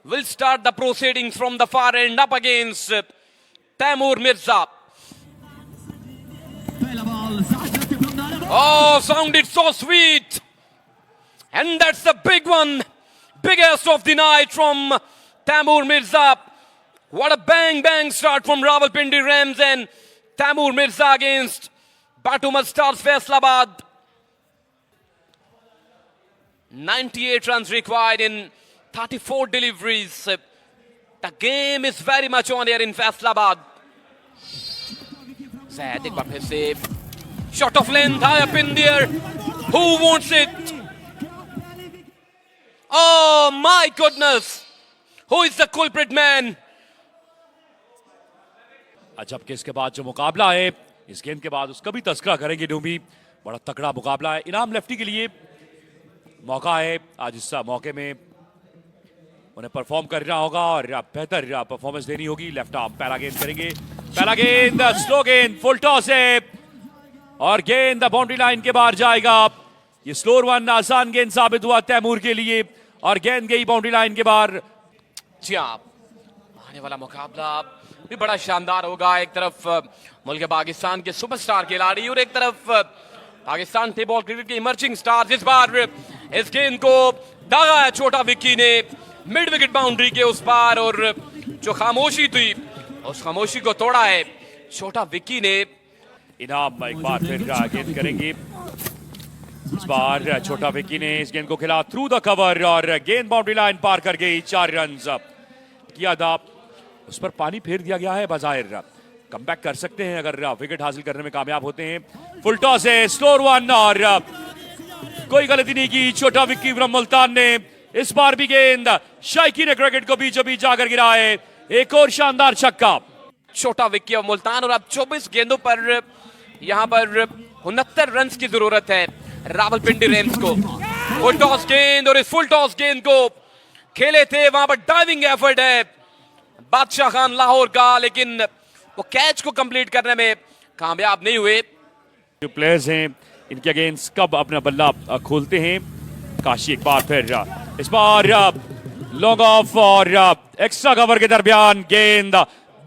will start the proceedings from the far end up against Taimur Mirza. Oh, sounded so sweet. And that's the big one. Biggest of the night from Taimur Mirza. What a bang bang start from Rawalpindi Rams and Taimur Mirza against Batumat Stars Faisalabad. 98 runs required in 34 deliveries. The game is very much on here in Faisalabad. Zaid, एक बार फिर से shot of length high up in there. Who wants it? Oh my goodness! Who is the culprit man? जबकि इसके बाद जो मुकाबला है, इस गेंद के बाद उसका भी तस्करा करेंगे डूबी। बड़ा तगड़ा मुकाबला है। इनाम लेफ्टी के लिए मौका है। आज इस मौके में उन्हें परफॉर्म करना होगा और बेहतर परफॉर्मेंस देनी होगी। लेफ्ट आर्म पहला गेंद करेंगे। पहला गेंद स्लो गेंद, फुल टॉस है और गेंद बाउंड्री लाइन के बाहर जाएगा। ये स्लोर वन आसान गेंद साबित हुआ तैमूर के लिए और गेंद गई बाउंड्री लाइन के बाहर। जी हाँ, आने वाला मुकाबला भी बड़ा शानदार होगा। एक तरफ मुल्क पाकिस्तान के सुपरस्टार खिलाड़ी और एक तरफ पाकिस्तान टेबल क्रिकेट के इमर्जिंग स्टार। इस बार इस गेंद को दागा है छोटा विक्की ने मिड विकेट बाउंड्री के उस पार और जो खामोशी थी उस खामोशी को तोड़ा है छोटा विक्की ने। इनाम एक बार फिर गेंद करेंगे। इस बार छोटा विक्की ने इस गेंद को खेला थ्रू द कवर और गेंद बाउंड्री लाइन पार कर गई। 4 रन किया था, उस पर पानी फेर दिया गया है। बाजाहिर कमबैक कर सकते हैं अगर विकेट हासिल करने में कामयाब होते हैं। फुल टॉस है, स्लोर वन और कोई गलती नहीं की छोटा विक्की फ्रॉम मुल्तान ने। इस बार भी गेंद शाइकी ने क्रिकेट को बीचों बीच जाकर गिरा है। एक और शानदार छक्का छोटा विक्की और मुल्तान। और अब 24 गेंदों पर यहां पर 69 रन की जरूरत है रावलपिंडी रेम्स को। फुल टॉस गेंद और इस फुल टॉस गेंद को खेले थे, वहां पर डाइविंग एफर्ट है बादशाह खान लाहौर का, लेकिन वो कैच को कंप्लीट करने में कामयाब नहीं हुए। जो प्लेयर्स हैं इनके अगेंस्ट कब अपना बल्ला खोलते हैं। काशी एक बार फिर इस बार लॉन्ग ऑफ और एक्स्ट्रा कवर के दरमियान गेंद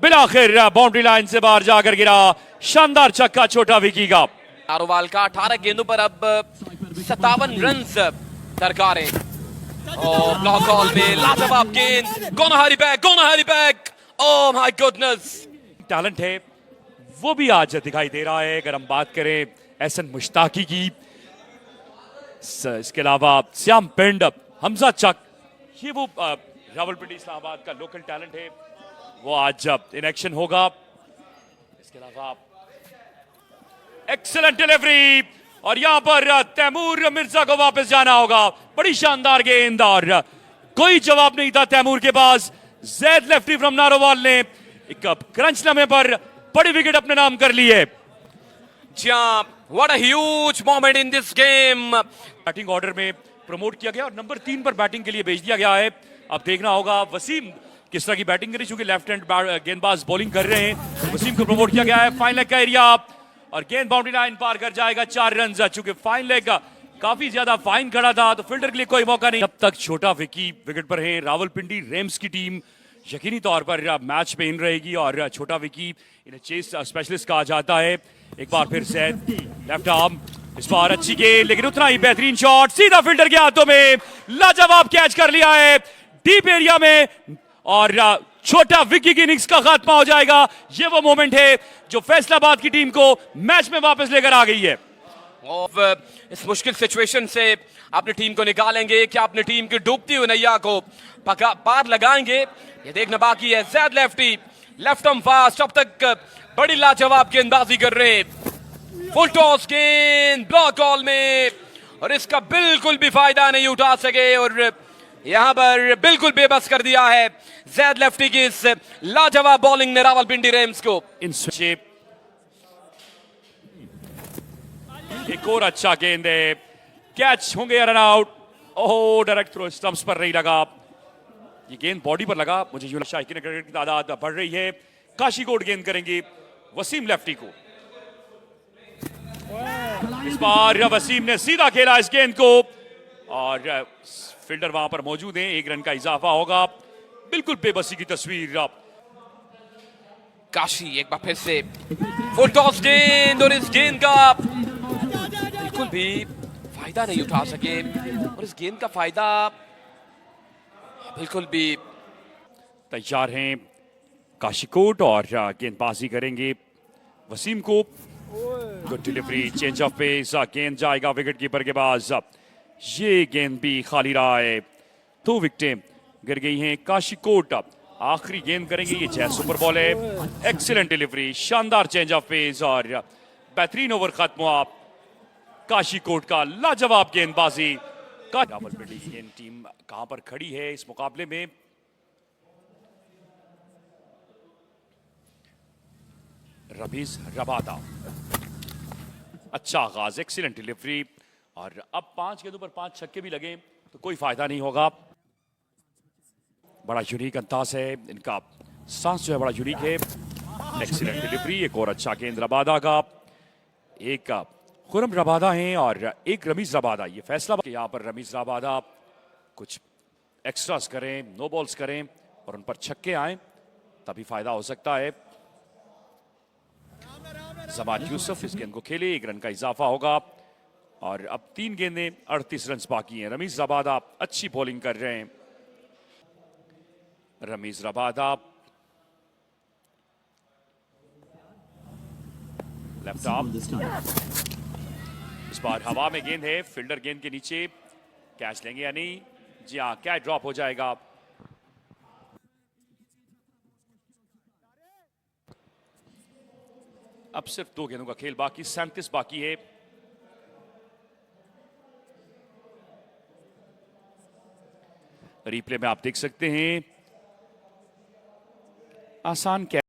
बिलाखिर बाउंड्री लाइन से बाहर जाकर गिरा। शानदार छक्का छोटा विकी का। नारोवाल का 18 गेंदों पर अब 57 रन दरकार है। और ब्लॉक बॉल में लाजवाब गेंद, gonna Hari back. Oh my goodness, talent है वो भी आज दिखाई दे रहा है। अगर हम बात करें एहसन मुश्ताकी की, इसके अलावा श्याम पिंड, हमजा चक, ये वो रावलपिंडी इस्लामाबाद का लोकल टैलेंट है, वो आज इन एक्शन होगा। इसके अलावा एक्सीलेंट डिलीवरी और यहां पर तैमूर मिर्जा को वापस जाना होगा। बड़ी शानदार गेंद और कोई जवाब नहीं था तैमूर के पास। जैद लेफ्टी फ्रॉम नारोवाल ने एक क्रंच लम्हे पर बड़ी विकेट अपने नाम कर ली है। What a huge moment in this game. Batting order में प्रमोट किया गया और नंबर 3 पर बैटिंग के लिए भेज दिया गया है। अब देखना होगा वसीम किस तरह की बैटिंग करें, चूंकि लेफ्ट हैंड गेंदबाज बॉलिंग कर रहे हैं। वसीम को प्रमोट किया गया है। फाइन लेग का एरिया और गेंद बाउंड्री लाइन पार कर जाएगा। 4 रन। चूंकि फाइन लेग का काफी ज्यादा फाइन खड़ा था तो फील्डर के लिए कोई मौका नहीं। जब तक छोटा विकी विकेट पर है, रावलपिंडी रेम्स की टीम यकीनी तौर पर मैच में इन रहेगी और छोटा विकी इन्हें चेस स्पेशलिस्ट कहा जाता है। एक बार फिर से लेफ्ट आर्म, इस बार अच्छी गेंद लेकिन उतना ही बेहतरीन शॉट सीधा फील्डर के हाथों में। लाजवाब कैच कर लिया है डीप एरिया में और छोटा विकी की इनिंग्स का खात्मा हो जाएगा। ये वो मोमेंट है जो फैसलाबाद की टीम को मैच में वापस लेकर आ गई है। और इस मुश्किल सिचुएशन से अपनी टीम को निकालेंगे, क्या अपनी टीम की डूबती हुई नैया को पार लगाएंगे, ये देखना बाकी है। Zaid lefty left arm fast, अब तक बड़ी लाजवाब गेंदबाजी कर रहे हैं। फुल टॉस गेंद ब्लॉक बॉल में और इसका बिल्कुल भी फायदा नहीं उठा सके और यहां पर बिल्कुल बेबस कर दिया है जैद लेफ्टी की इस लाजवाब बॉलिंग ने रावलपिंडी रेम्स को। एक और अच्छा गेंद है, कैच होंगे रन आउट। ओह, डायरेक्ट थ्रो स्टंप्स पर नहीं लगा, ये गेंद बॉडी पर लगा। मुझे यूं लगता है कि क्रिकेट की तादाद बढ़ रही है। काशीकोट गेंद करेंगे वसीम लेफ्टी को। इस बार वसीम ने सीधा खेला इस गेंद को और फील्डर वहां पर मौजूद है। 1 रन का इजाफा होगा। बिल्कुल बेबसी की तस्वीर। आप काशी एक बार फिर से फुल टॉस गेंद और इस गेंद का बिल्कुल भी फायदा नहीं उठा सके और इस गेंद का फायदा बिल्कुल भी। तैयार हैं काशीकोट और गेंदबाजी करेंगे वसीम को। Good delivery, change of pace, गेंद जाएगा विकेट कीपर के पास। ये गेंद भी खाली रहा है, 2 विकेटें गिर गई हैं। काशीकोट आखिरी गेंद करेंगे, ये जय सुपर बॉल है। एक्सीलेंट डिलीवरी, शानदार चेंज ऑफ पेस और बेहतरीन ओवर खत्म हुआ काशीकोट का। लाजवाब गेंदबाजी का। रावलपिंडी की टीम कहां पर खड़ी है इस मुकाबले में? रमीज रबादा, अच्छा आगाज, एक्सीलेंट डिलीवरी और अब 5 गेंदों पर 5 छक्के भी लगे तो कोई फायदा नहीं होगा। बड़ा यूनिक अंदाज है इनका, सांस जो है बड़ा यूनिक है। एक्सीलेंट डिलीवरी, एक और अच्छा गेंद रबादा का। एक खुरम रबादा हैं और एक रमीज रबादा। ये फैसला कि यहां पर रमीज रबादा कुछ एक्स्ट्रास करें, नो बॉल्स करें और उन पर छक्के आए तभी फायदा हो सकता है। जमान यूसुफ इस गेंद को खेले, 1 रन का इजाफा होगा और अब 3 गेंदें 38 रन बाकी हैं। रमीज रबादा अच्छी बॉलिंग कर रहे हैं। रमीज रबादा लेफ्ट आर्म, इस बार हवा में गेंद है, फील्डर गेंद के नीचे। कैच लेंगे या नहीं? जी हाँ, कैच ड्रॉप हो जाएगा। अब सिर्फ 2 गेंदों का खेल बाकी, 37 बाकी है। रिप्ले में आप देख सकते हैं आसान कैच